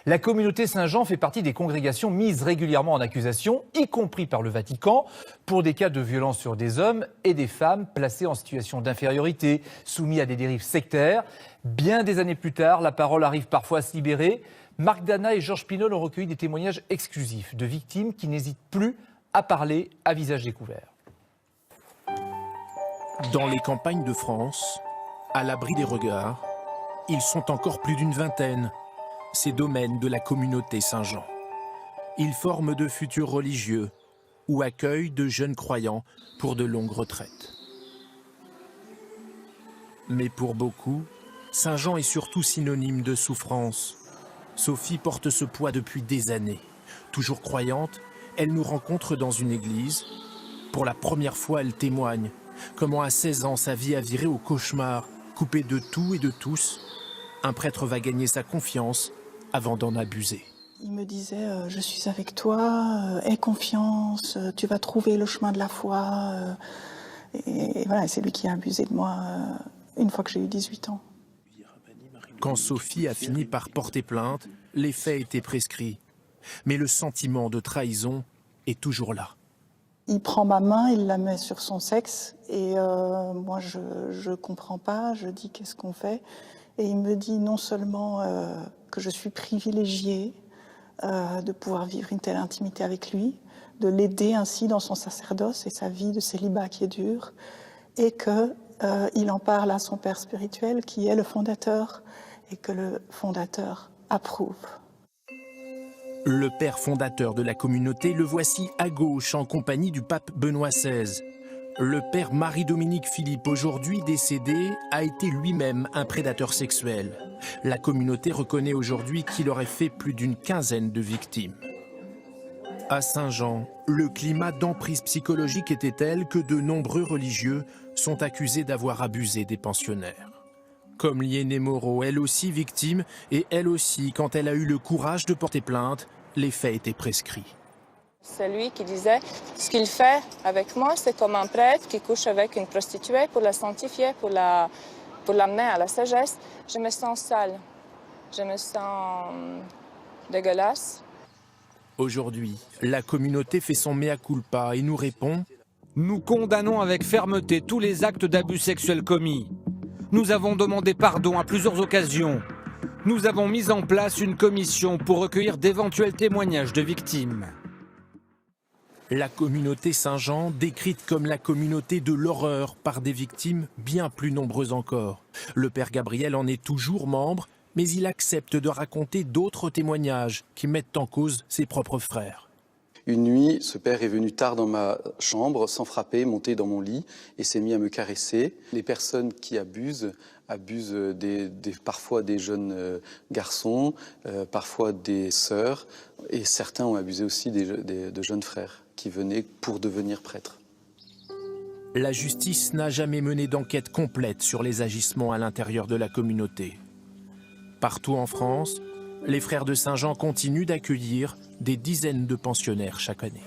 La communauté Saint-Jean fait partie des congrégations mises régulièrement en accusation, y compris par le Vatican, pour des cas de violence sur des hommes et des femmes placés en situation d'infériorité, soumis à des dérives sectaires. Bien des années plus tard, la parole arrive parfois à se libérer. Marc Dana et Georges Pinol ont recueilli des témoignages exclusifs de victimes qui n'hésitent plus à parler à visage découvert. Dans les campagnes de France, à l'abri des regards, ils sont encore plus d'une vingtaine, ces domaines de la communauté Saint-Jean. Ils forment de futurs religieux ou accueillent de jeunes croyants pour de longues retraites. Mais pour beaucoup, Saint-Jean est surtout synonyme de souffrance. Sophie porte ce poids depuis des années. Toujours croyante, elle nous rencontre dans une église. Pour la première fois, elle témoigne comment à 16 ans sa vie a viré au cauchemar, coupée de tout et de tous. Un prêtre va gagner sa confiance avant d'en abuser. Il me disait je suis avec toi, aie confiance, tu vas trouver le chemin de la foi. Et voilà, c'est lui qui a abusé de moi une fois que j'ai eu 18 ans. Quand Sophie a fini par porter plainte, les faits étaient prescrits. Mais le sentiment de trahison est toujours là. Il prend ma main, il la met sur son sexe et moi je comprends pas, je dis qu'est-ce qu'on fait? Et il me dit non seulement que je suis privilégiée de pouvoir vivre une telle intimité avec lui, de l'aider ainsi dans son sacerdoce et sa vie de célibat qui est dure, et qu'il en parle à son père spirituel qui est le fondateur et que le fondateur approuve. Le père fondateur de la communauté, le voici à gauche en compagnie du pape Benoît XVI. Le père Marie-Dominique Philippe, aujourd'hui décédé, a été lui-même un prédateur sexuel. La communauté reconnaît aujourd'hui qu'il aurait fait plus d'une quinzaine de victimes. À Saint-Jean, le climat d'emprise psychologique était tel que de nombreux religieux sont accusés d'avoir abusé des pensionnaires. Comme Liénée Moreau, elle aussi victime, et elle aussi, quand elle a eu le courage de porter plainte, les faits étaient prescrits. C'est lui qui disait, ce qu'il fait avec moi, c'est comme un prêtre qui couche avec une prostituée pour la sanctifier, pour l'amener à la sagesse. Je me sens sale, je me sens dégueulasse. Aujourd'hui, la communauté fait son mea culpa et nous répond « Nous condamnons avec fermeté tous les actes d'abus sexuels commis. Nous avons demandé pardon à plusieurs occasions. Nous avons mis en place une commission pour recueillir d'éventuels témoignages de victimes. » La communauté Saint-Jean, décrite comme la communauté de l'horreur par des victimes bien plus nombreuses encore. Le père Gabriel en est toujours membre, mais il accepte de raconter d'autres témoignages qui mettent en cause ses propres frères. Une nuit, ce père est venu tard dans ma chambre, sans frapper, monté dans mon lit et s'est mis à me caresser. Les personnes qui abusent parfois des jeunes garçons, parfois des sœurs, et certains ont abusé aussi de jeunes frères qui venaient pour devenir prêtres. La justice n'a jamais mené d'enquête complète sur les agissements à l'intérieur de la communauté. Partout en France, les frères de Saint-Jean continuent d'accueillir des dizaines de pensionnaires chaque année.